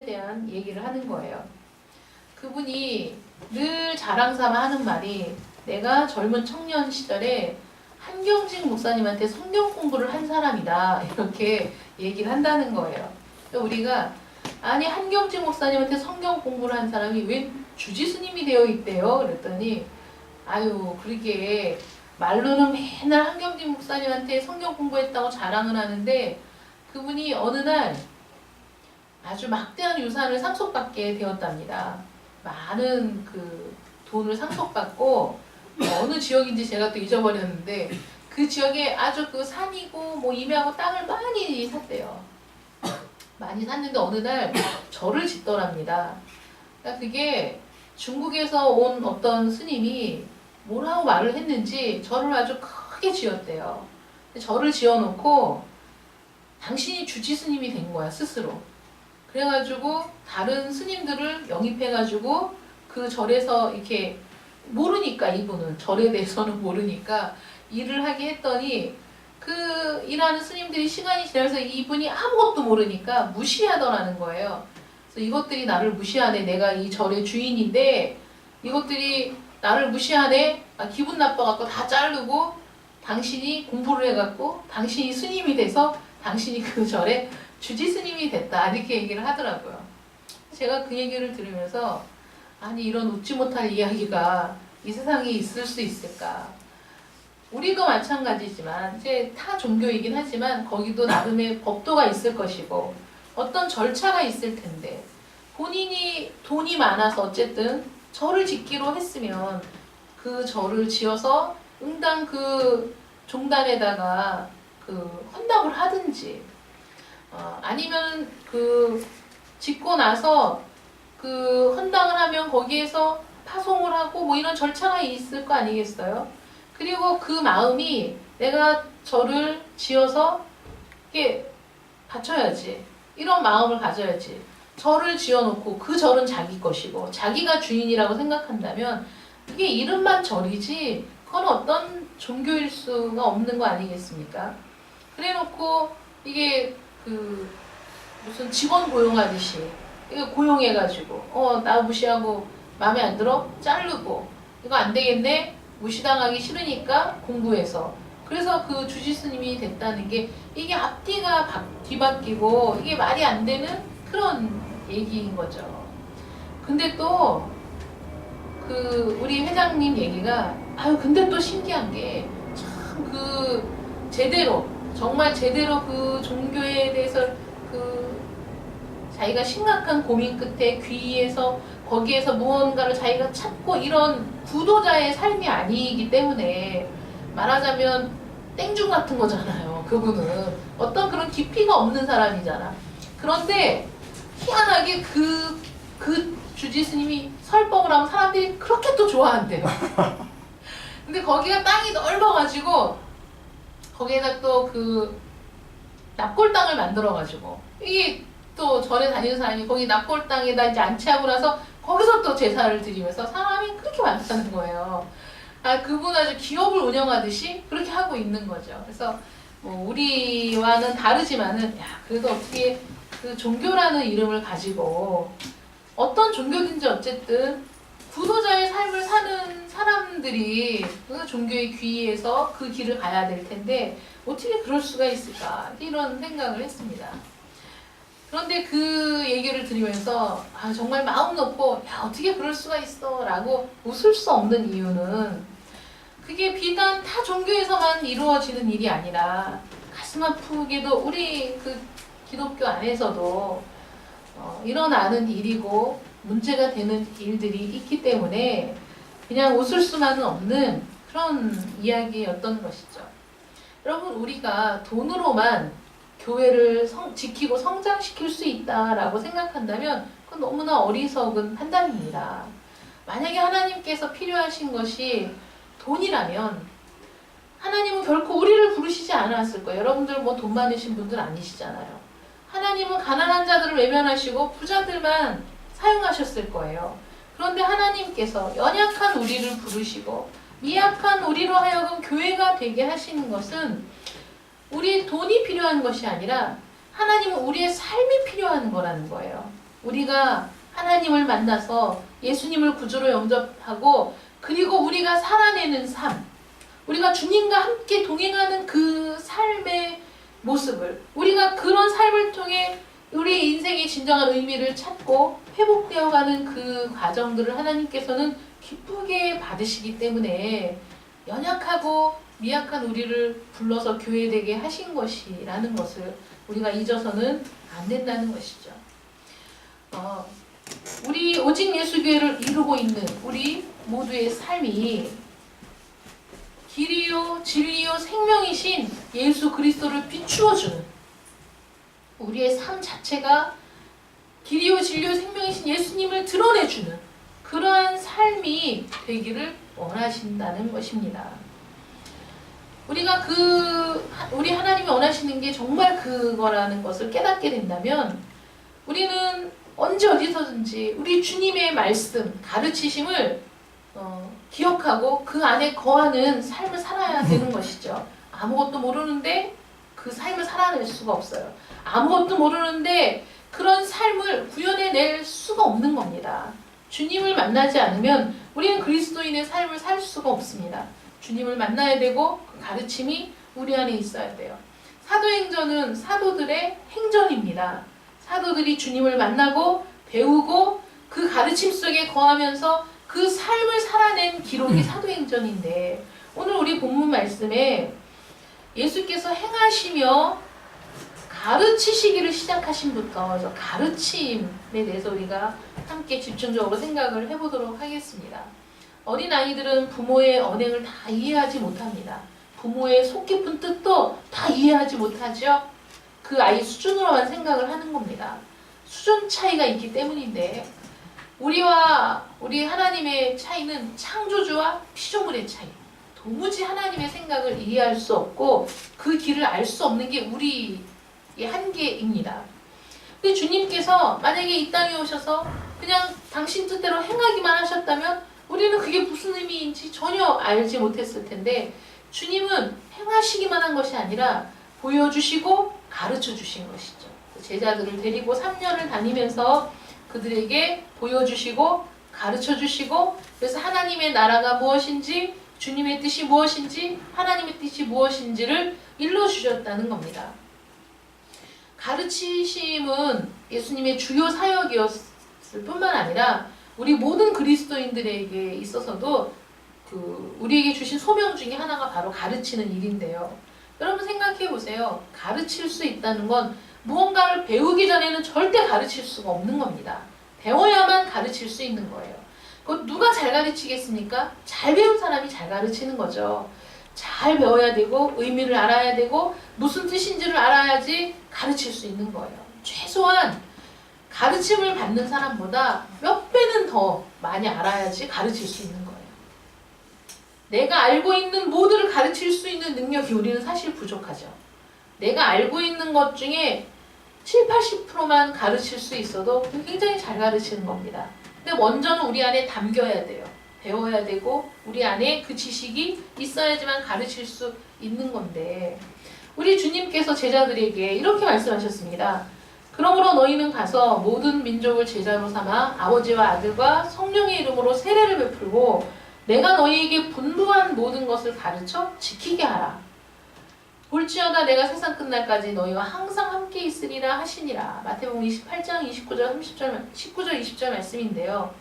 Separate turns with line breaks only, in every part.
대한 얘기를 하는 거예요. 그분이 늘 자랑삼아 하는 말이 내가 젊은 청년 시절에 한경직 목사님한테 성경 공부를 한 사람이다 이렇게 얘기를 한다는 거예요. 우리가 아니 한경직 목사님한테 성경 공부를 한 사람이 왜 주지스님이 되어 있대요? 그랬더니 아유 그러게 말로는 맨날 한경직 목사님한테 성경 공부했다고 자랑을 하는데 그분이 어느 날 아주 막대한 유산을 상속받게 되었답니다. 많은 그 돈을 상속받고 어느 지역인지 제가 또 잊어버렸는데 그 지역에 아주 그 산이고 뭐 임야고 땅을 많이 샀대요. 많이 샀는데 어느 날 절을 짓더랍니다. 그러니까 그게 중국에서 온 어떤 스님이 뭐라고 말을 했는지 절을 아주 크게 지었대요. 절을 지어놓고 당신이 주지 스님이 된 거야 스스로. 그래가지고 다른 스님들을 영입해가지고 그 절에서 이렇게 모르니까 이분은 절에 대해서는 모르니까 일을 하게 했더니 그 일하는 스님들이 시간이 지나서 이분이 아무것도 모르니까 무시하더라는 거예요. 그래서 이것들이 나를 무시하네. 내가 이 절의 주인인데 이것들이 나를 무시하네. 기분 나빠갖고 다 자르고 당신이 공부를 해갖고 당신이 스님이 돼서 당신이 그 절에 주지 스님이 됐다. 이렇게 얘기를 하더라고요. 제가 그 얘기를 들으면서 아니 이런 웃지 못할 이야기가 이 세상에 있을 수 있을까? 우리도 마찬가지지만 이제 타 종교이긴 하지만 거기도 나름의 법도가 있을 것이고 어떤 절차가 있을 텐데 본인이 돈이 많아서 어쨌든 절을 짓기로 했으면 그 절을 지어서 응당 그 종단에다가 그 헌납을 하든지 아니면 그 짓고 나서 그 헌당을 하면 거기에서 파송을 하고 뭐 이런 절차가 있을 거 아니겠어요? 그리고 그 마음이 내가 절을 지어서 이게 바쳐야지. 이런 마음을 가져야지. 절을 지어놓고 그 절은 자기 것이고 자기가 주인이라고 생각한다면 이게 이름만 절이지 그건 어떤 종교일 수가 없는 거 아니겠습니까? 그래놓고 이게 그 무슨 직원 고용하듯이 이거 고용해가지고 나 무시하고 마음에 안 들어? 자르고 이거 안 되겠네? 무시당하기 싫으니까 공부해서 그래서 그 주지스님이 됐다는 게 이게 앞뒤가 뒤바뀌고 이게 말이 안 되는 그런 얘기인 거죠. 근데 또 그 우리 회장님 얘기가 근데 또 신기한 게 참 그 제대로 정말 제대로 그 종교에 대해서 그 자기가 심각한 고민 끝에 귀에서 거기에서 무언가를 자기가 찾고 이런 구도자의 삶이 아니기 때문에 말하자면 땡중 같은 거잖아요. 그분은 어떤 그런 깊이가 없는 사람이잖아. 그런데 희한하게 그 주지스님이 설법을 하면 사람들이 그렇게 또 좋아한대요. 근데 거기가 땅이 넓어가지고 거기에다 또 그 납골 땅을 만들어가지고 이게 또 절에 다니는 사람이 거기 납골 땅에다 이제 안치하고 나서 거기서 또 제사를 드리면서 사람이 그렇게 많다는 거예요. 그분 아주 기업을 운영하듯이 그렇게 하고 있는 거죠. 그래서 뭐 우리와는 다르지만은 그래도 어떻게 그 종교라는 이름을 가지고 어떤 종교든지 어쨌든 구도자의 삶을 사는 사람들이 그 종교의 귀에서 그 길을 가야 될 텐데 어떻게 그럴 수가 있을까 이런 생각을 했습니다. 그런데 그 얘기를 들으면서 정말 마음 놓고 어떻게 그럴 수가 있어 라고 웃을 수 없는 이유는 그게 비단 타 종교에서만 이루어지는 일이 아니라 가슴 아프게도 우리 그 기독교 안에서도 일어나는 일이고 문제가 되는 일들이 있기 때문에 그냥 웃을 수만은 없는 그런 이야기였던 것이죠. 여러분 우리가 돈으로만 교회를 지키고 성장시킬 수 있다라고 생각한다면 그건 너무나 어리석은 판단입니다. 만약에 하나님께서 필요하신 것이 돈이라면 하나님은 결코 우리를 부르시지 않았을 거예요. 여러분들 뭐 돈 많으신 분들 아니시잖아요. 하나님은 가난한 자들을 외면하시고 부자들만 사용하셨을 거예요. 그런데 하나님께서 연약한 우리를 부르시고 미약한 우리로 하여금 교회가 되게 하시는 것은 우리의 돈이 필요한 것이 아니라 하나님은 우리의 삶이 필요한 거라는 거예요. 우리가 하나님을 만나서 예수님을 구주로 영접하고 그리고 우리가 살아내는 삶, 우리가 주님과 함께 동행하는 그 삶의 모습을, 우리가 그런 삶을 통해 우리 인생의 진정한 의미를 찾고 회복되어가는 그 과정들을 하나님께서는 기쁘게 받으시기 때문에 연약하고 미약한 우리를 불러서 교회되게 하신 것이라는 것을 우리가 잊어서는 안 된다는 것이죠. 우리 오직 예수교회를 이루고 있는 우리 모두의 삶이 길이요 진리요 생명이신 예수 그리스도를 비추어주는, 우리의 삶 자체가 길이요 진리요 생명이신 예수님을 드러내주는 그러한 삶이 되기를 원하신다는 것입니다. 우리가 우리 하나님이 원하시는 게 정말 그거라는 것을 깨닫게 된다면 우리는 언제 어디서든지 우리 주님의 말씀, 가르치심을 기억하고 그 안에 거하는 삶을 살아야 되는 것이죠. 아무것도 모르는데 그 삶을 살아낼 수가 없어요. 아무것도 모르는데 그런 삶을 구현해낼 수가 없는 겁니다. 주님을 만나지 않으면 우리는 그리스도인의 삶을 살 수가 없습니다. 주님을 만나야 되고 그 가르침이 우리 안에 있어야 돼요. 사도행전은 사도들의 행전입니다. 사도들이 주님을 만나고 배우고 그 가르침 속에 거하면서 그 삶을 살아낸 기록이 사도행전인데, 오늘 우리 본문 말씀에 예수께서 행하시며 가르치시기를 시작하신부터 그래서 가르침에 대해서 우리가 함께 집중적으로 생각을 해보도록 하겠습니다. 어린아이들은 부모의 언행을 다 이해하지 못합니다. 부모의 속 깊은 뜻도 다 이해하지 못하죠. 그 아이 수준으로만 생각을 하는 겁니다. 수준 차이가 있기 때문인데, 우리와 우리 하나님의 차이는 창조주와 피조물의 차이. 도무지 하나님의 생각을 이해할 수 없고 그 길을 알 수 없는 게 우리의 한계입니다. 근데 주님께서 만약에 이 땅에 오셔서 그냥 당신 뜻대로 행하기만 하셨다면 우리는 그게 무슨 의미인지 전혀 알지 못했을 텐데, 주님은 행하시기만 한 것이 아니라 보여주시고 가르쳐 주신 것이죠. 제자들을 데리고 3년을 다니면서 그들에게 보여주시고 가르쳐 주시고, 그래서 하나님의 나라가 무엇인지, 주님의 뜻이 무엇인지, 하나님의 뜻이 무엇인지를 일러주셨다는 겁니다. 가르치심은 예수님의 주요 사역이었을 뿐만 아니라 우리 모든 그리스도인들에게 있어서도 우리에게 주신 소명 중에 하나가 바로 가르치는 일인데요. 여러분 생각해 보세요. 가르칠 수 있다는 건 무언가를 배우기 전에는 절대 가르칠 수가 없는 겁니다. 배워야만 가르칠 수 있는 거예요. 그거 누가 잘 가르치겠습니까? 잘 배운 사람이 잘 가르치는 거죠. 잘 배워야 되고 의미를 알아야 되고 무슨 뜻인지를 알아야지 가르칠 수 있는 거예요. 최소한 가르침을 받는 사람보다 몇 배는 더 많이 알아야지 가르칠 수 있는 거예요. 내가 알고 있는 모두를 가르칠 수 있는 능력이 우리는 사실 부족하죠. 내가 알고 있는 것 중에 70~80%만 가르칠 수 있어도 굉장히 잘 가르치는 겁니다. 근데 먼저는 우리 안에 담겨야 돼요. 배워야 되고 우리 안에 그 지식이 있어야지만 가르칠 수 있는 건데, 우리 주님께서 제자들에게 이렇게 말씀하셨습니다. 그러므로 너희는 가서 모든 민족을 제자로 삼아 아버지와 아들과 성령의 이름으로 세례를 베풀고 내가 너희에게 분부한 모든 것을 가르쳐 지키게 하라. 볼지어다 내가 세상 끝날까지 너희와 항상 함께 있으리라 하시니라. 마태복음 28장 19절 20절 말씀인데요.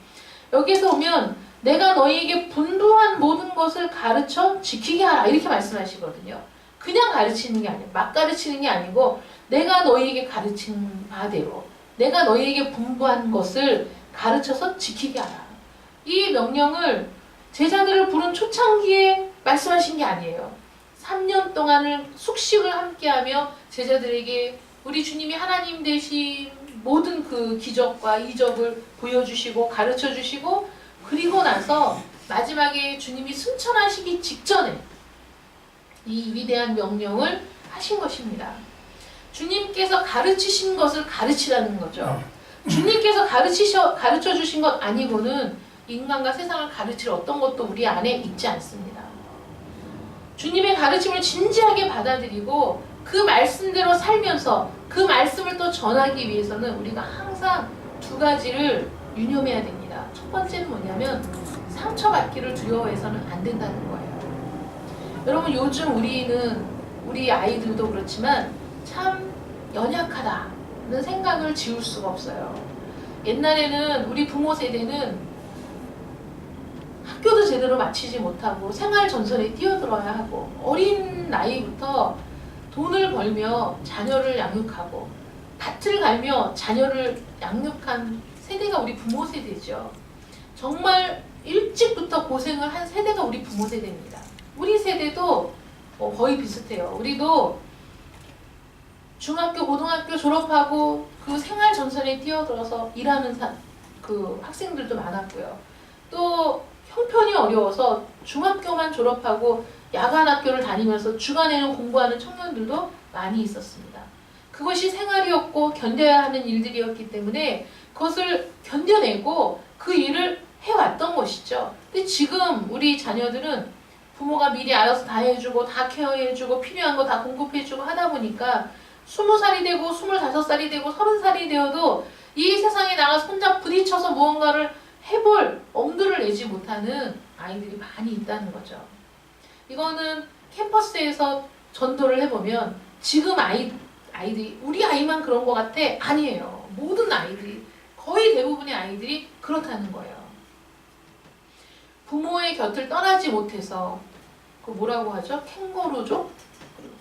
여기에서 보면 내가 너희에게 분부한 모든 것을 가르쳐 지키게 하라 이렇게 말씀하시거든요. 그냥 가르치는 게 아니에요. 막 가르치는 게 아니고 내가 너희에게 가르친 바대로 내가 너희에게 분부한 것을 가르쳐서 지키게 하라. 이 명령을 제자들을 부른 초창기에 말씀하신 게 아니에요. 3년 동안을 숙식을 함께하며 제자들에게 우리 주님이 하나님 되신 모든 그 기적과 이적을 보여주시고 가르쳐주시고, 그리고 나서 마지막에 주님이 승천하시기 직전에 이 위대한 명령을 하신 것입니다. 주님께서 가르치신 것을 가르치라는 거죠. 주님께서 가르쳐 주신 것 아니고는 인간과 세상을 가르칠 어떤 것도 우리 안에 있지 않습니다. 주님의 가르침을 진지하게 받아들이고 그 말씀대로 살면서 그 말씀을 또 전하기 위해서는 우리가 항상 두 가지를 유념해야 됩니다. 첫 번째는 뭐냐면 상처받기를 두려워해서는 안 된다는 거예요. 여러분 요즘 우리 아이들도 그렇지만 참 연약하다는 생각을 지울 수가 없어요. 옛날에는 우리 부모 세대는 학교도 제대로 마치지 못하고 생활 전선에 뛰어들어야 하고 어린 나이부터 돈을 벌며 자녀를 양육하고 밭을 갈며 자녀를 양육한 세대가 우리 부모 세대죠. 정말 일찍부터 고생을 한 세대가 우리 부모 세대입니다. 우리 세대도 거의 비슷해요. 우리도 중학교, 고등학교 졸업하고 그 생활 전선에 뛰어들어서 일하는 그 학생들도 많았고요. 또 형편이 어려워서 중학교만 졸업하고 야간 학교를 다니면서 주간에는 공부하는 청년들도 많이 있었습니다. 그것이 생활이었고 견뎌야 하는 일들이었기 때문에 그것을 견뎌내고 그 일을 해왔던 것이죠. 근데 지금 우리 자녀들은 부모가 미리 알아서 다 해주고 다 케어해주고 필요한 거 다 공급해주고 하다 보니까 20살이 되고 25살이 되고 30살이 되어도 이 세상에 나가서 혼자 부딪혀서 무언가를 해볼 엄두를 내지 못하는 아이들이 많이 있다는 거죠. 이거는 캠퍼스에서 전도를 해보면 지금 아이들이 우리 아이만 그런 것 같아? 아니에요. 모든 아이들이 거의 대부분의 아이들이 그렇다는 거예요. 부모의 곁을 떠나지 못해서 그 뭐라고 하죠? 캥거루족?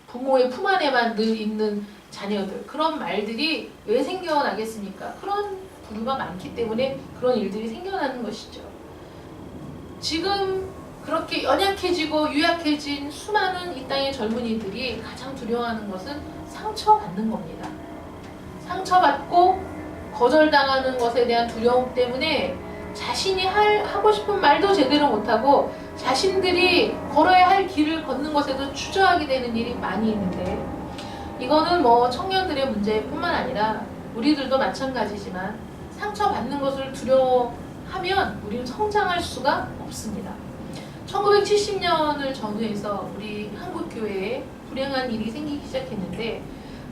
부모의 품 안에만 늘 있는 자녀들 그런 말들이 왜 생겨나겠습니까? 그런 부류가 많기 때문에 그런 일들이 생겨나는 것이죠. 지금 그렇게 연약해지고 유약해진 수많은 이 땅의 젊은이들이 가장 두려워하는 것은 상처받는 겁니다. 상처받고 거절당하는 것에 대한 두려움 때문에 자신이 하고 싶은 말도 제대로 못하고 자신들이 걸어야 할 길을 걷는 것에도 주저하게 되는 일이 많이 있는데 이거는 뭐 청년들의 문제뿐만 아니라 우리들도 마찬가지지만 상처받는 것을 두려워하면 우리는 성장할 수가 없습니다. 1970년을 전후해서 우리 한국교회에 불행한 일이 생기기 시작했는데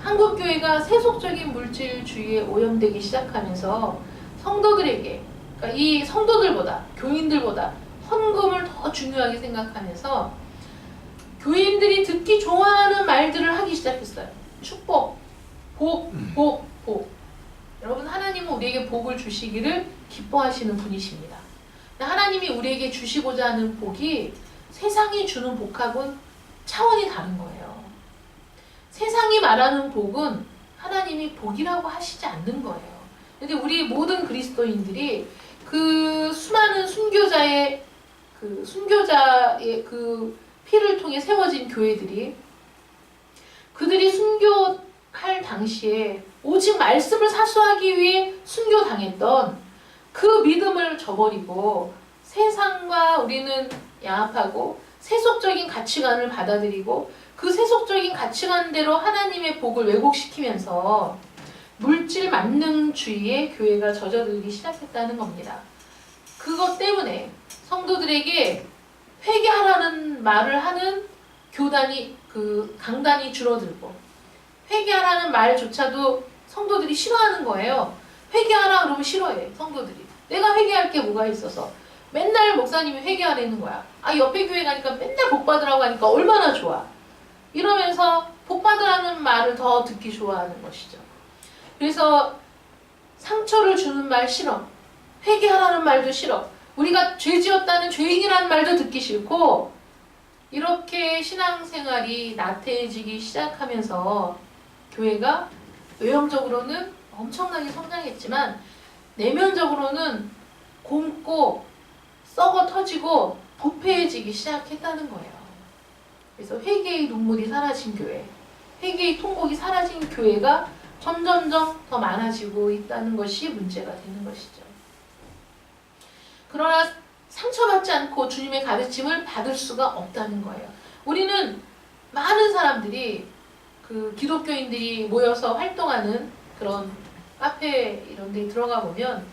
한국교회가 세속적인 물질주의에 오염되기 시작하면서 성도들에게 그러니까 이 성도들보다 교인들보다 헌금을 더 중요하게 생각하면서 교인들이 듣기 좋아하는 말들을 하기 시작했어요. 축복, 복, 복, 복. 여러분 하나님은 우리에게 복을 주시기를 기뻐하시는 분이십니다. 하나님이 우리에게 주시고자 하는 복이 세상이 주는 복하고는 차원이 다른 거예요. 세상이 말하는 복은 하나님이 복이라고 하시지 않는 거예요. 근데 우리 모든 그리스도인들이 그 수많은 순교자의 그 피를 통해 세워진 교회들이 그들이 순교할 당시에 오직 말씀을 사수하기 위해 순교당했던 그 믿음을 저버리고 세상과 우리는 양합하고 세속적인 가치관을 받아들이고 그 세속적인 가치관대로 하나님의 복을 왜곡시키면서 물질 만능주의에 교회가 젖어들기 시작했다는 겁니다. 그것 때문에 성도들에게 회개하라는 말을 하는 강단이 줄어들고 회개하라는 말조차도 성도들이 싫어하는 거예요. 회개하라 그러면 싫어해 성도들이. 내가 회개할 게 뭐가 있어서 맨날 목사님이 회개하라는 거야. 옆에 교회 가니까 맨날 복 받으라고 하니까 얼마나 좋아. 이러면서 복 받으라는 말을 더 듣기 좋아하는 것이죠. 그래서 상처를 주는 말 싫어. 회개하라는 말도 싫어. 우리가 죄 지었다는 죄인이라는 말도 듣기 싫고 이렇게 신앙생활이 나태해지기 시작하면서 교회가 외형적으로는 엄청나게 성장했지만 내면적으로는 곪고 썩어 터지고 부패해지기 시작했다는 거예요. 그래서 회개의 눈물이 사라진 교회, 회개의 통곡이 사라진 교회가 점점점 더 많아지고 있다는 것이 문제가 되는 것이죠. 그러나 상처받지 않고 주님의 가르침을 받을 수가 없다는 거예요. 우리는 많은 사람들이 그 기독교인들이 모여서 활동하는 그런 카페 이런 데 들어가 보면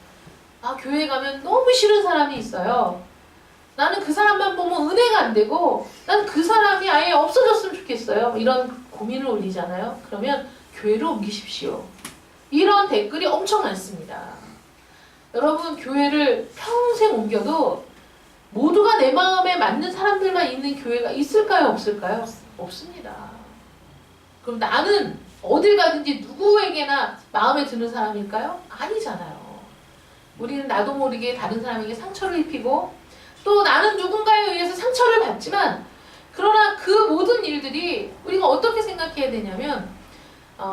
교회 가면 너무 싫은 사람이 있어요. 나는 그 사람만 보면 은혜가 안 되고 난 그 사람이 아예 없어졌으면 좋겠어요. 이런 고민을 올리잖아요. 그러면 교회로 옮기십시오. 이런 댓글이 엄청 많습니다. 여러분 교회를 평생 옮겨도 모두가 내 마음에 맞는 사람들만 있는 교회가 있을까요? 없을까요? 없습니다. 그럼 나는 어딜 가든지 누구에게나 마음에 드는 사람일까요? 아니잖아요. 우리는 나도 모르게 다른 사람에게 상처를 입히고 또 나는 누군가에 의해서 상처를 받지만 그러나 그 모든 일들이 우리가 어떻게 생각해야 되냐면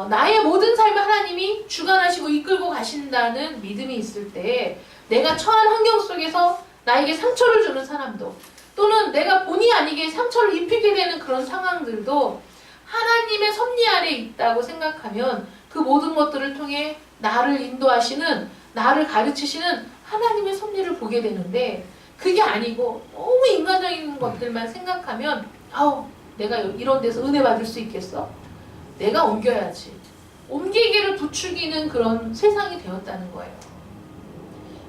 나의 모든 삶을 하나님이 주관하시고 이끌고 가신다는 믿음이 있을 때 내가 처한 환경 속에서 나에게 상처를 주는 사람도 또는 내가 본의 아니게 상처를 입히게 되는 그런 상황들도 하나님의 섭리 아래 있다고 생각하면 그 모든 것들을 통해 나를 인도하시는 나를 가르치시는 하나님의 섭리를 보게 되는데 그게 아니고 너무 인간적인 것들만 생각하면 내가 이런 데서 은혜 받을 수 있겠어? 내가 옮겨야지. 옮기기를 부추기는 그런 세상이 되었다는 거예요.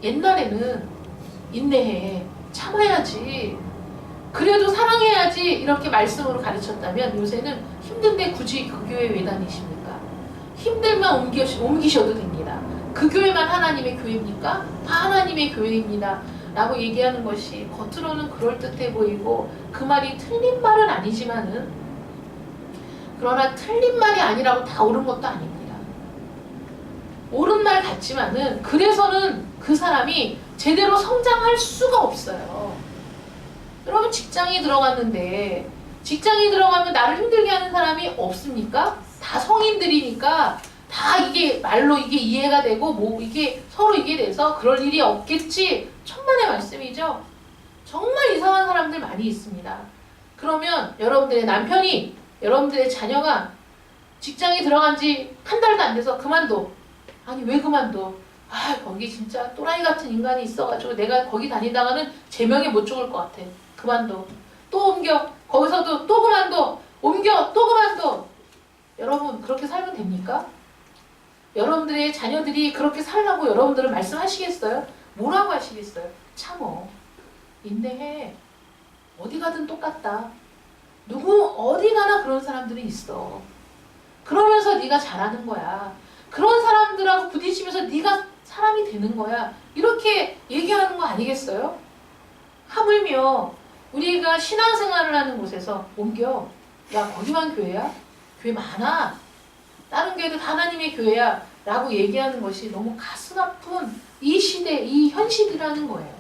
옛날에는 인내해, 참아야지, 그래도 사랑해야지 이렇게 말씀으로 가르쳤다면 요새는 힘든데 굳이 그 교회 왜 다니십니까? 힘들만 옮기셔도 됩니다. 그 교회만 하나님의 교회입니까? 다 하나님의 교회입니다. 라고 얘기하는 것이 겉으로는 그럴듯해 보이고 그 말이 틀린 말은 아니지만은 그러나 틀린 말이 아니라고 다 옳은 것도 아닙니다. 옳은 말 같지만은 그래서는 그 사람이 제대로 성장할 수가 없어요. 여러분 직장에 들어갔는데 직장에 들어가면 나를 힘들게 하는 사람이 없습니까? 다 성인들이니까 다 이게 말로 이게 이해가 되고 뭐 이게 서로 이게 돼서 그럴 일이 없겠지. 천만의 말씀이죠. 정말 이상한 사람들 많이 있습니다. 그러면 여러분들의 남편이 여러분들의 자녀가 직장에 들어간 지 한 달도 안 돼서 그만둬. 아니 왜 그만둬? 거기 진짜 또라이 같은 인간이 있어가지고 내가 거기 다니다가는 제명에 못 죽을 것 같아. 그만둬. 또 옮겨. 거기서도 또 그만둬. 옮겨. 또 그만둬. 여러분 그렇게 살면 됩니까? 여러분들의 자녀들이 그렇게 살라고 여러분들은 말씀하시겠어요? 뭐라고 하시겠어요? 참어. 인내해. 어디 가든 똑같다. 어디 가나 그런 사람들이 있어. 그러면서 네가 잘하는 거야. 그런 사람들하고 부딪히면서 네가 사람이 되는 거야. 이렇게 얘기하는 거 아니겠어요? 하물며 우리가 신앙생활을 하는 곳에서 옮겨. 야 거기만 교회야? 교회 많아. 다른 교회도 다 하나님의 교회야. 라고 얘기하는 것이 너무 가슴 아픈 이 시대, 이 현실이라는 거예요.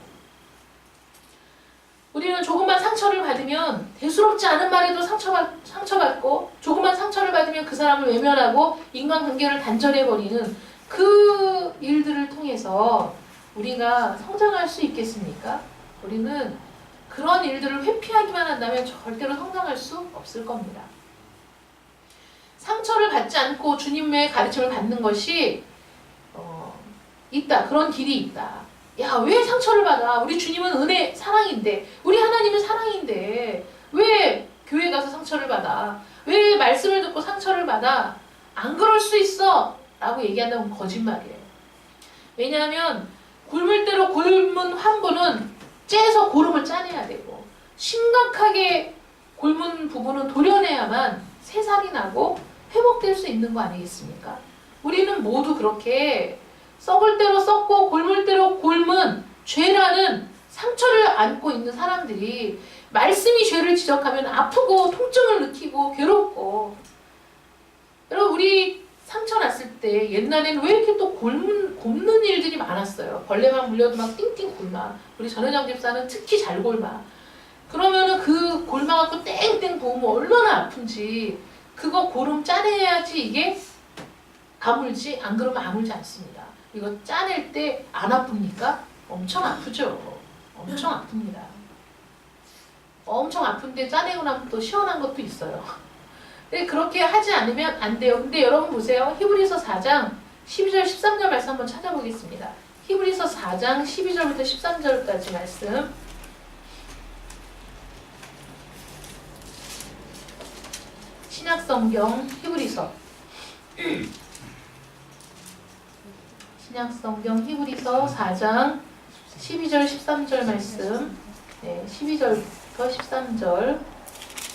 우리는 조금만 상처를 받으면 대수롭지 않은 말에도 상처받고 조금만 상처를 받으면 그 사람을 외면하고 인간관계를 단절해버리는 그 일들을 통해서 우리가 성장할 수 있겠습니까? 우리는 그런 일들을 회피하기만 한다면 절대로 성장할 수 없을 겁니다. 상처를 받지 않고 주님의 가르침을 받는 것이 있다. 그런 길이 있다. 야, 왜 상처를 받아? 우리 주님은 은혜, 사랑인데, 우리 하나님은 사랑인데 왜 교회 가서 상처를 받아? 왜 말씀을 듣고 상처를 받아? 안 그럴 수 있어! 라고 얘기한다면 거짓말이에요. 왜냐하면 굶을 대로 굶은 환부는 째서 고름을 짜내야 되고 심각하게 굶은 부분은 도려내야만 새살이 나고 회복될 수 있는 거 아니겠습니까? 우리는 모두 그렇게 썩을 대로 썩고 곪을 대로 곪은 죄라는 상처를 안고 있는 사람들이 말씀이 죄를 지적하면 아프고 통증을 느끼고 괴롭고 여러분 우리 상처 났을 때 옛날에는 왜 이렇게 또 곪는 일들이 많았어요. 벌레만 물려도 막 띵띵 곪아. 우리 전혜정 집사는 특히 잘 곪아. 그러면은 그 곪아갖고 땡땡 부으면 얼마나 아픈지 그거 고름 짜내야지 이게 아물지 안 그러면 아물지 않습니다. 이거 짜낼 때 안 아픕니까? 엄청 아프죠. 엄청 아픕니다. 엄청 아픈데 짜내고 나면 또 시원한 것도 있어요. 근데 그렇게 하지 않으면 안 돼요. 근데 여러분 보세요. 히브리서 4장 12절 13절 말씀 한번 찾아보겠습니다. 히브리서 4장 12절부터 13절까지 말씀. 신약성경 히브리서 신약성경 히브리서 4장 12절 13절 말씀. 네, 12절부터 13절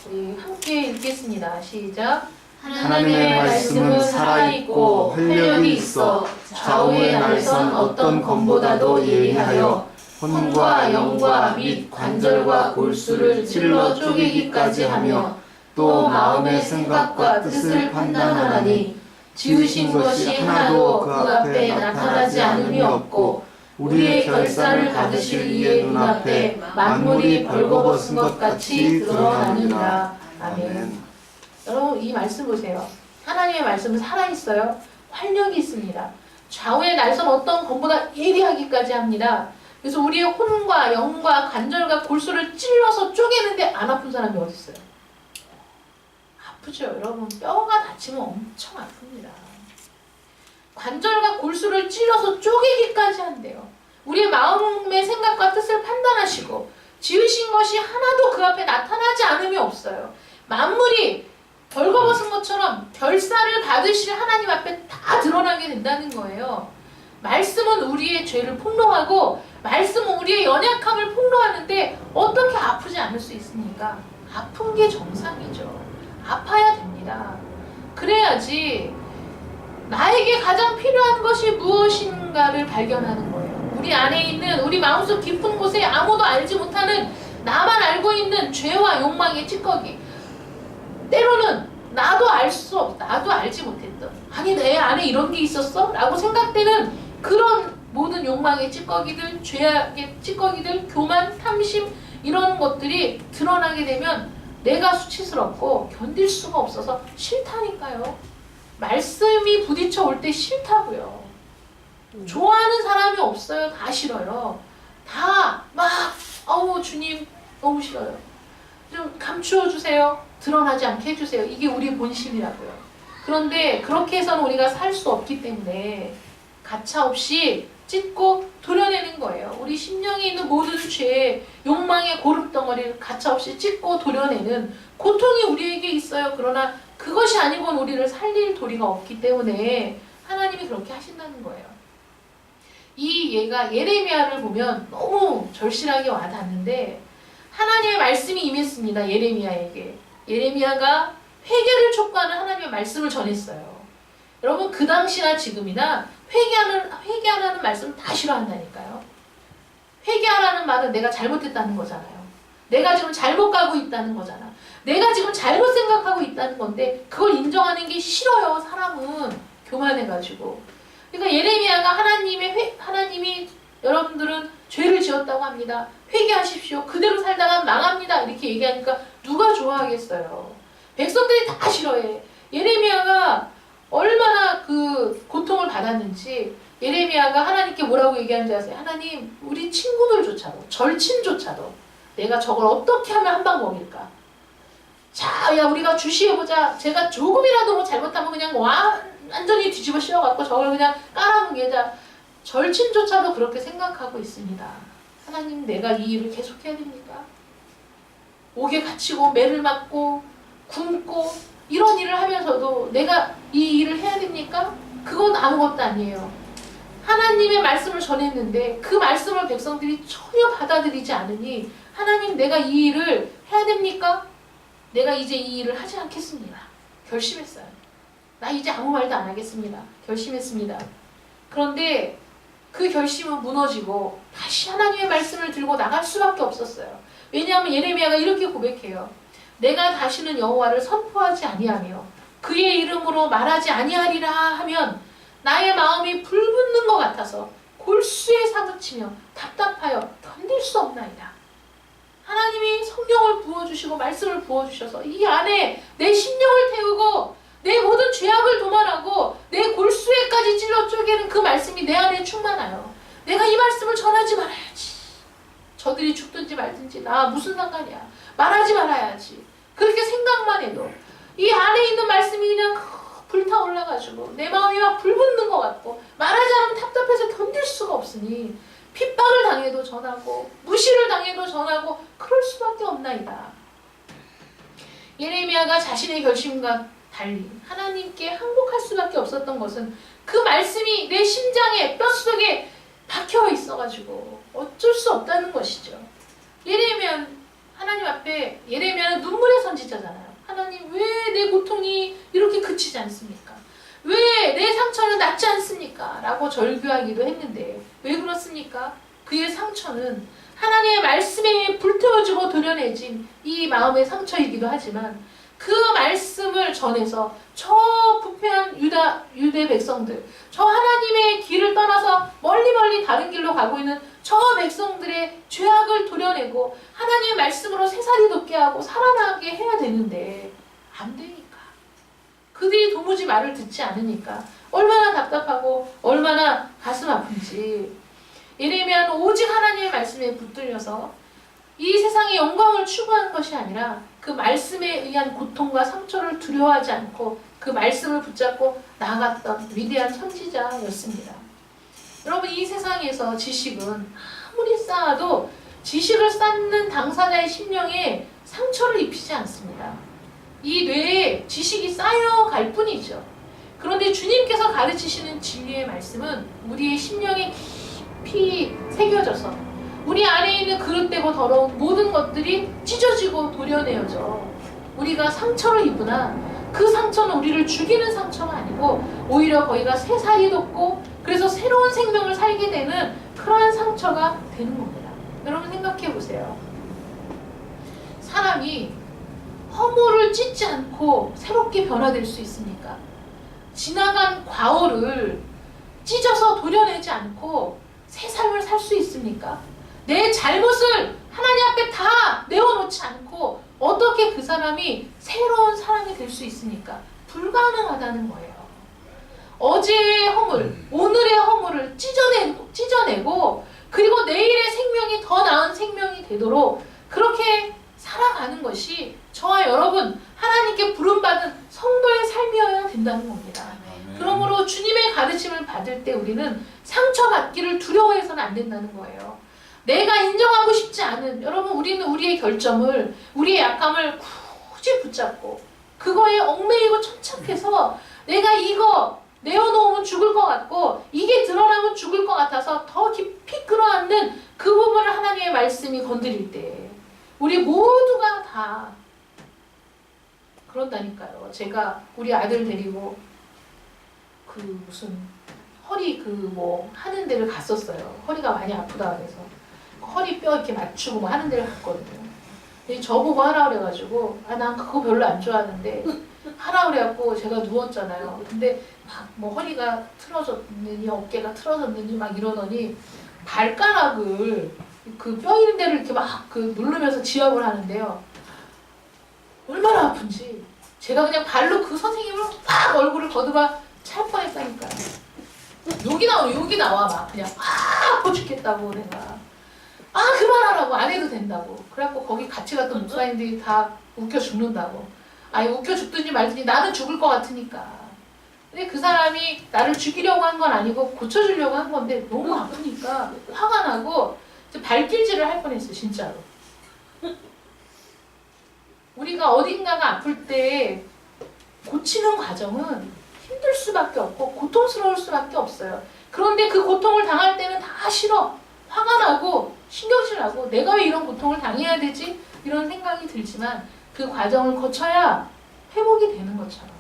우리 함께 읽겠습니다. 시작.
하나님의 말씀은 살아있고 활력이 있어 좌우의 날선 어떤 검보다도 예리하여 혼과 영과 및 관절과 골수를 찔러 쪼개기까지 하며 또 마음의 생각과 뜻을 판단하나니 지으신 것이 하나도 그 앞에 나타나지 않음이 없고 우리의 결산을 받으실 이의 눈앞에 만물이 벌거벗은 것 같이 드러나느니라.
아멘. 여러분 이 말씀 보세요. 하나님의 말씀은 살아있어요. 활력이 있습니다. 좌우의 날선 어떤 검보다 예리하기까지 합니다. 그래서 우리의 혼과 영과 관절과 골수를 찔러서 쪼개는데 안 아픈 사람이 어디 있어요? 아프죠. 여러분 뼈가 다치면 엄청 아픕니다. 관절과 골수를 찔러서 쪼개기까지 한대요. 우리의 마음의 생각과 뜻을 판단하시고 지으신 것이 하나도 그 앞에 나타나지 않음이 없어요. 만물이 벌거벗은 것처럼 결사를 받으실 하나님 앞에 다 드러나게 된다는 거예요. 말씀은 우리의 죄를 폭로하고 말씀은 우리의 연약함을 폭로하는데 어떻게 아프지 않을 수 있습니까? 아픈 게 정상이죠. 아파야 됩니다. 그래야지 나에게 가장 필요한 것이 무엇인가를 발견하는 거예요. 우리 안에 있는 우리 마음속 깊은 곳에 아무도 알지 못하는 나만 알고 있는 죄와 욕망의 찌꺼기. 때로는 나도 나도 알지 못했던 아니 내 안에 이런 게 있었어? 라고 생각되는 그런 모든 욕망의 찌꺼기들, 죄악의 찌꺼기들, 교만, 탐심 이런 것들이 드러나게 되면 내가 수치스럽고 견딜 수가 없어서 싫다니까요. 말씀이 부딪혀 올 때 싫다고요. 좋아하는 사람이 없어요. 다 싫어요. 다 막 어우 주님 너무 싫어요. 좀 감추어 주세요. 드러나지 않게 해주세요. 이게 우리 본심이라고요. 그런데 그렇게 해서는 우리가 살 수 없기 때문에 가차없이 찢고 도려내는 거예요. 우리 심령에 있는 모든 죄, 욕망의 고름덩어리를 가차없이 찢고 도려내는 고통이 우리에게 있어요. 그러나 그것이 아니고는 우리를 살릴 도리가 없기 때문에 하나님이 그렇게 하신다는 거예요. 이 예가 예레미야를 보면 너무 절실하게 와닿는데 하나님의 말씀이 임했습니다. 예레미야에게. 예레미야가 회개를 촉구하는 하나님의 말씀을 전했어요. 여러분 그 당시나 지금이나 회개하라는 말씀 다 싫어한다니까요. 회개하라는 말은 내가 잘못했다는 거잖아요. 내가 지금 잘못 가고 있다는 거잖아. 내가 지금 잘못 생각하고 있다는 건데 그걸 인정하는 게 싫어요. 사람은 교만해가지고. 그러니까 예레미야가 하나님이 여러분들은 죄를 지었다고 합니다. 회개하십시오. 그대로 살다가 망합니다. 이렇게 얘기하니까 누가 좋아하겠어요. 백성들이 다 싫어해. 예레미야가 얼마나 그 고통을 받았는지 예레미야가 하나님께 뭐라고 얘기하는지 아세요? 하나님 우리 친구들조차도 절친조차도 내가 저걸 어떻게 하면 한 방 먹일까? 자, 야 우리가 주시해보자. 제가 조금이라도 뭐 잘못하면 그냥 완전히 뒤집어 씌워갖고 저걸 그냥 깔아뭉개자. 절친조차도 그렇게 생각하고 있습니다. 하나님 내가 이 일을 계속해야 됩니까? 옥에 갇히고 매를 맞고 굶고 이런 일을 하면서도 내가 이 일을 해야 됩니까? 그건 아무것도 아니에요. 하나님의 말씀을 전했는데 그 말씀을 백성들이 전혀 받아들이지 않으니 하나님 내가 이 일을 해야 됩니까? 내가 이제 이 일을 하지 않겠습니다. 결심했어요. 나 이제 아무 말도 안 하겠습니다. 결심했습니다. 그런데 그 결심은 무너지고 다시 하나님의 말씀을 들고 나갈 수밖에 없었어요. 왜냐하면 예레미야가 이렇게 고백해요. 내가 다시는 여호와를 선포하지 아니하며 그의 이름으로 말하지 아니하리라 하면 나의 마음이 불붙는 것 같아서 골수에 사무치며 답답하여 견딜 수 없나이다. 하나님이 성령을 부어주시고 말씀을 부어주셔서 이 안에 내 심령을 태우고 내 모든 죄악을 도말하고 내 골수에까지 찔러 쪼개는 그 말씀이 내 안에 충만하여 내가 이 말씀을 전하지 말아야지. 저들이 죽든지 말든지 나 무슨 상관이야. 말하지 말아야지. 그렇게 생각만 해도 이 안에 있는 말씀이 그냥 불타올라가지고 내 마음이 막 불붙는 것 같고 말하지 않으면 답답해서 견딜 수가 없으니 핍박을 당해도 전하고 무시를 당해도 전하고 그럴 수밖에 없나이다. 예레미야가 자신의 결심과 달리 하나님께 항복할 수밖에 없었던 것은 그 말씀이 내 심장에 뼛속에 박혀 있어가지고 어쩔 수 없다는 것이죠. 예레미야는 하나님 앞에 예레미야는 눈물의 선지자잖아요. 하나님 왜 내 고통이 이렇게 그치지 않습니까? 왜 내 상처는 낫지 않습니까? 라고 절규하기도 했는데 왜 그렇습니까? 그의 상처는 하나님의 말씀에 불태워지고 도려내진 이 마음의 상처이기도 하지만 그 말씀을 전해서 저 부패한 유대 백성들, 저 하나님의 길을 떠나서 멀리 다른 길로 가고 있는 저 백성들의 죄악을 도려내고 하나님의 말씀으로 새살이 돋게 하고 살아나게 해야 되는데 안 되니까. 그들이 도무지 말을 듣지 않으니까 얼마나 답답하고 얼마나 가슴 아픈지. 예레미야는 오직 하나님의 말씀에 붙들려서 이 세상의 영광을 추구하는 것이 아니라 그 말씀에 의한 고통과 상처를 두려워하지 않고 그 말씀을 붙잡고 나아갔던 위대한 선지자였습니다. 여러분, 이 세상에서 지식은 아무리 쌓아도 지식을 쌓는 당사자의 심령에 상처를 입히지 않습니다. 이 뇌에 지식이 쌓여갈 뿐이죠. 그런데 주님께서 가르치시는 진리의 말씀은 우리의 심령에 깊이 새겨져서 우리 안에 있는 그릇되고 더러운 모든 것들이 찢어지고 도려내어져 우리가 상처를 입으나 그 상처는 우리를 죽이는 상처가 아니고 오히려 거기가 새살이 돋고 그래서 새로운 생명을 살게 되는 그러한 상처가 되는 겁니다. 여러분 생각해 보세요. 사람이 허물을 찢지 않고 새롭게 변화될 수 있습니까? 지나간 과오를 찢어서 도려내지 않고 새 삶을 살 수 있습니까? 내 잘못을 하나님 앞에 다 내어놓지 않고 어떻게 그 사람이 새로운 사람이 될 수 있습니까? 불가능하다는 거예요. 어제의 허물, 오늘의 허물을 찢어내고 그리고 내일의 생명이 더 나은 생명이 되도록 그렇게 살아가는 것이 저와 여러분 하나님께 부름받은 성도의 삶이어야 된다는 겁니다. 그러므로 주님의 가르침을 받을 때 우리는 상처받기를 두려워해서는 안 된다는 거예요. 내가 인정하고 싶지 않은, 여러분 우리는 우리의 결점을, 우리의 약함을 굳이 붙잡고 그거에 얽매이고 천착해서 내가 이거 내어놓으면 죽을 것 같고 이게 드러나면 죽을 것 같아서 더 깊이 끌어안는 그 부분을 하나님의 말씀이 건드릴 때 우리 모두가 다 그런다니까요. 제가 우리 아들 데리고 그 무슨 허리 그 뭐 하는 데를 갔었어요. 허리가 많이 아프다 그래서 허리 뼈 이렇게 맞추고 뭐 하는 데를 갔거든요. 근데 저보고 하라 그래가지고 난 그거 별로 안 좋아하는데 하라 그래갖고 제가 누웠잖아요. 근데 막 뭐 허리가 틀어졌느니 어깨가 틀어졌느니 막 이러더니 발가락을 그 뼈 있는 데를 이렇게 막 그 누르면서 지압을 하는데요. 얼마나 아픈지 제가 그냥 발로 그 선생님을 막 얼굴을 거듭아 찰 뻔했다니까요. 욕이 나와 막 그냥 아파 죽겠다고 내가 그만하라고 안 해도 된다고 그래갖고 거기 같이 갔던 목사님들이 다 웃겨 죽는다고 아니 웃겨 죽든지 말든지 나는 죽을 것 같으니까. 근데 그 사람이 나를 죽이려고 한 건 아니고 고쳐주려고 한 건데 너무 아프니까 화가 나고 발길질을 할 뻔했어요. 진짜로. 우리가 어딘가가 아플 때 고치는 과정은 힘들 수밖에 없고 고통스러울 수밖에 없어요. 그런데 그 고통을 당할 때는 다 싫어. 화가 나고 신경질 나고 내가 왜 이런 고통을 당해야 되지? 이런 생각이 들지만 그 과정을 거쳐야 회복이 되는 것처럼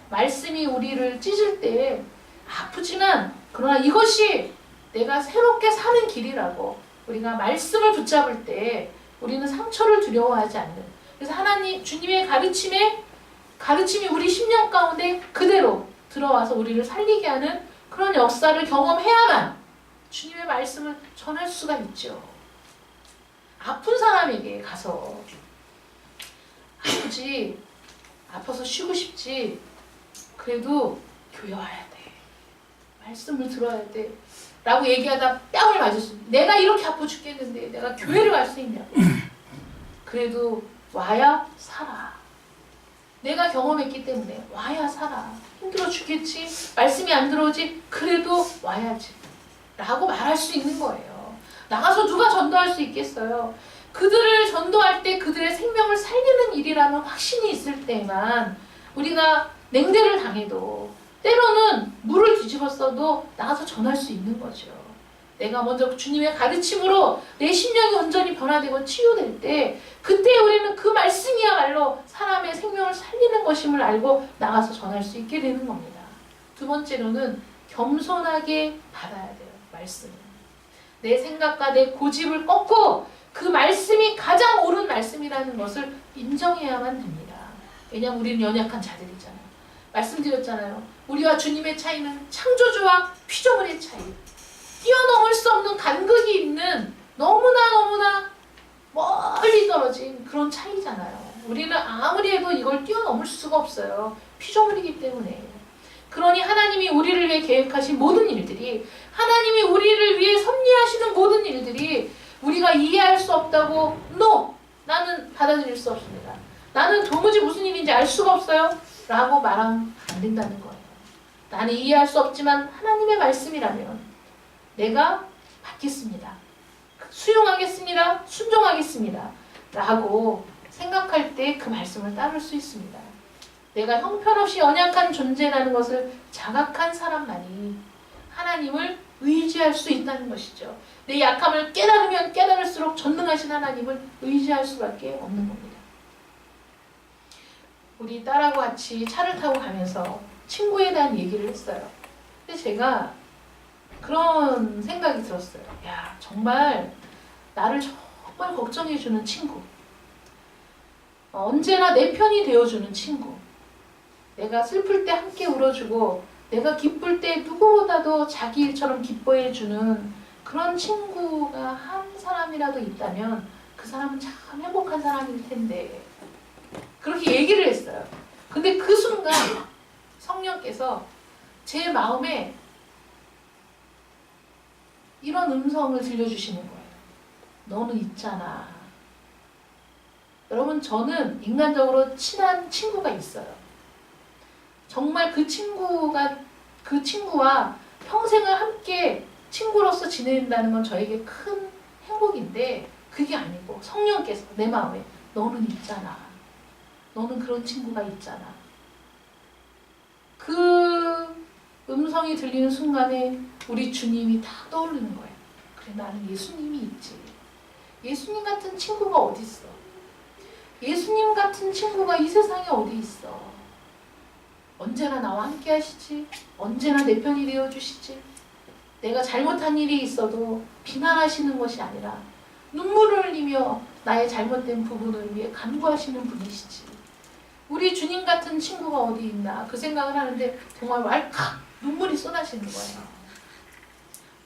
말씀이 우리를 찢을 때 아프지만 그러나 이것이 내가 새롭게 사는 길이라고 우리가 말씀을 붙잡을 때 우리는 상처를 두려워하지 않는 그래서 하나님 주님의 가르침이 우리 심령 가운데 그대로 들어와서 우리를 살리게 하는 그런 역사를 경험해야만 주님의 말씀을 전할 수가 있죠. 아픈 사람에게 가서 아프지 아파서 쉬고 싶지 그래도 교회 와야 돼. 말씀을 들어야 돼. 라고 얘기하다 뺨을 맞았어. 내가 이렇게 아파 죽겠는데 내가 교회를 갈 수 있냐고. 그래도 와야 살아. 내가 경험했기 때문에 와야 살아. 힘들어 죽겠지. 말씀이 안 들어오지. 그래도 와야지. 라고 말할 수 있는 거예요. 나가서 누가 전도할 수 있겠어요. 그들을 전도할 때 그들의 생명을 살리는 일이라는 확신이 있을 때만 우리가 냉대를 당해도 때로는 물을 뒤집어 써도 나가서 전할 수 있는 거죠. 내가 먼저 주님의 가르침으로 내 심령이 온전히 변화되고 치유될 때 그때 우리는 그 말씀이야말로 사람의 생명을 살리는 것임을 알고 나가서 전할 수 있게 되는 겁니다. 두 번째로는 겸손하게 받아야 돼요. 말씀을. 내 생각과 내 고집을 꺾고 그 말씀이 가장 옳은 말씀이라는 것을 인정해야만 됩니다. 왜냐하면 우리는 연약한 자들이잖아요. 말씀드렸잖아요. 우리와 주님의 차이는 창조주와 피조물의 차이. 뛰어넘을 수 없는 간극이 있는 너무나 멀리 떨어진 그런 차이잖아요. 우리는 아무리 해도 이걸 뛰어넘을 수가 없어요. 피조물이기 때문에. 그러니 하나님이 우리를 위해 계획하신 모든 일들이, 하나님이 우리를 위해 섭리하시는 모든 일들이 우리가 이해할 수 없다고 NO! 나는 받아들일 수 없습니다. 나는 도무지 무슨 일인지 알 수가 없어요. 라고 말하면 안 된다는 거예요. 나는 이해할 수 없지만 하나님의 말씀이라면 내가 받겠습니다. 수용하겠습니다. 순종하겠습니다. 라고 생각할 때 그 말씀을 따를 수 있습니다. 내가 형편없이 연약한 존재라는 것을 자각한 사람만이 하나님을 의지할 수 있다는 것이죠. 내 약함을 깨달으면 깨달을수록 전능하신 하나님을 의지할 수밖에 없는 겁니다. 우리 딸하고 같이 차를 타고 가면서 친구에 대한 얘기를 했어요. 근데 제가 그런 생각이 들었어요. 야, 정말 나를 정말 걱정해주는 친구. 언제나 내 편이 되어주는 친구. 내가 슬플 때 함께 울어주고 내가 기쁠 때 누구보다도 자기 일처럼 기뻐해주는 그런 친구가 한 사람이라도 있다면 그 사람은 참 행복한 사람일 텐데, 그렇게 얘기를 했어요. 근데 그 순간 성령께서 제 마음에 이런 음성을 들려주시는 거예요. 너는 있잖아. 여러분, 저는 인간적으로 친한 친구가 있어요. 정말 그 친구와 평생을 함께 친구로서 지낸다는 건 저에게 큰 행복인데, 그게 아니고 성령께서 내 마음에 너는 있잖아. 너는 그런 친구가 있잖아. 그 음성이 들리는 순간에 우리 주님이 다 떠오르는 거예요. 그래, 나는 예수님이 있지. 예수님 같은 친구가 어디 있어? 예수님 같은 친구가 이 세상에 어디 있어? 언제나 나와 함께 하시지. 언제나 내 편이 되어주시지. 내가 잘못한 일이 있어도 비난하시는 것이 아니라 눈물을 흘리며 나의 잘못된 부분을 위해 간구하시는 분이시지. 우리 주님 같은 친구가 어디 있나 그 생각을 하는데 정말 왈칵 눈물이 쏟아지는 거예요.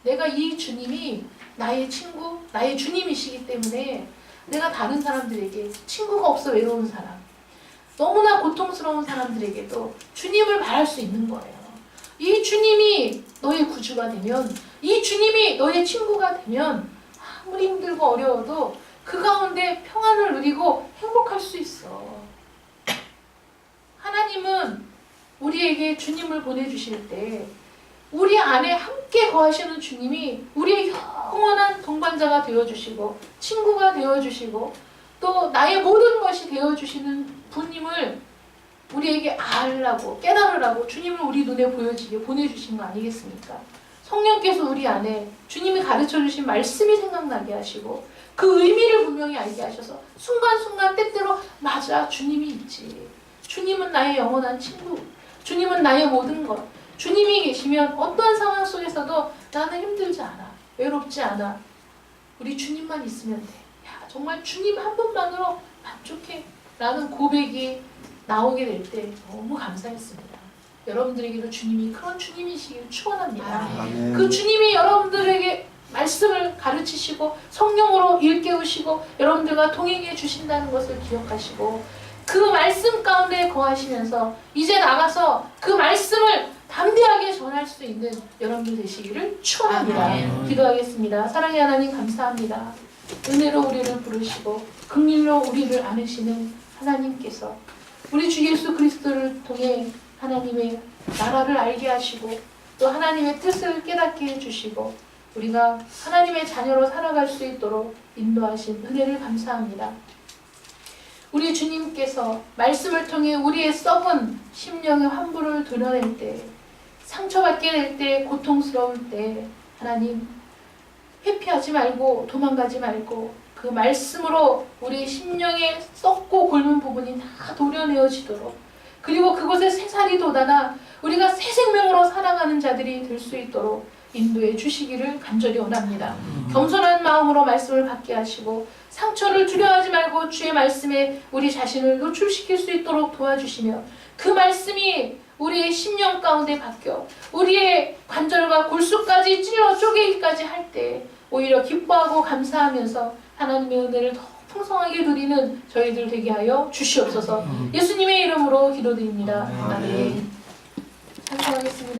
내가 이 주님이 나의 친구, 나의 주님이시기 때문에 내가 다른 사람들에게, 친구가 없어 외로운 사람, 너무나 고통스러운 사람들에게도 주님을 바랄 수 있는 거예요. 이 주님이 너의 구주가 되면, 이 주님이 너의 친구가 되면 아무리 힘들고 어려워도 그 가운데 평안을 누리고 행복할 수 있어. 하나님은 우리에게 주님을 보내주실 때 우리 안에 함께 거하시는 주님이 우리의 영원한 동반자가 되어주시고 친구가 되어주시고 또 나의 모든 것이 되어주시는 분임을 우리에게 알라고 깨달으라고 주님을 우리 눈에 보여지게 보내주신 거 아니겠습니까? 성령께서 우리 안에 주님이 가르쳐주신 말씀이 생각나게 하시고 그 의미를 분명히 알게 하셔서 순간순간 때때로 맞아, 주님이 있지. 주님은 나의 영원한 친구. 주님은 나의 모든 것. 주님이 계시면 어떠한 상황 속에서도 나는 힘들지 않아. 외롭지 않아. 우리 주님만 있으면 돼. 야, 정말 주님 한 분만으로 만족해. 라는 고백이 나오게 될 때 너무 감사했습니다. 여러분들에게도 주님이 그런 주님이시길 축원합니다. 그 주님이 여러분들에게 말씀을 가르치시고 성령으로 일깨우시고 여러분들과 동행해 주신다는 것을 기억하시고 그 말씀 가운데 거하시면서 이제 나가서 그 말씀을 담대하게 전할 수 있는 여러분들 되시기를 축원합니다. 기도하겠습니다. 사랑의 하나님 감사합니다. 은혜로 우리를 부르시고 긍휼로 우리를 안으시는 하나님께서 우리 주 예수 그리스도를 통해 하나님의 나라를 알게 하시고 또 하나님의 뜻을 깨닫게 해주시고 우리가 하나님의 자녀로 살아갈 수 있도록 인도하신 은혜를 감사합니다. 우리 주님께서 말씀을 통해 우리의 썩은 심령의 환부를 드러낼 때, 상처받게 될 때, 고통스러울 때 하나님 회피하지 말고 도망가지 말고 그 말씀으로 우리 심령에 썩고 곪은 부분이 다 도려내어지도록, 그리고 그곳에 새살이 돋아나 우리가 새 생명으로 살아가는 자들이 될 수 있도록 인도해 주시기를 간절히 원합니다. 겸손한 마음으로 말씀을 받게 하시고 상처를 두려워하지 말고 주의 말씀에 우리 자신을 노출시킬 수 있도록 도와주시며, 그 말씀이 우리의 심령 가운데 박혀 우리의 관절과 골수까지 찔러 쪼개기까지 할 때 오히려 기뻐하고 감사하면서 하나님의 은혜를 더 풍성하게 누리는 저희들 되게 하여 주시옵소서. 예수님의 이름으로 기도드립니다. 아멘. 찬송하겠습니다.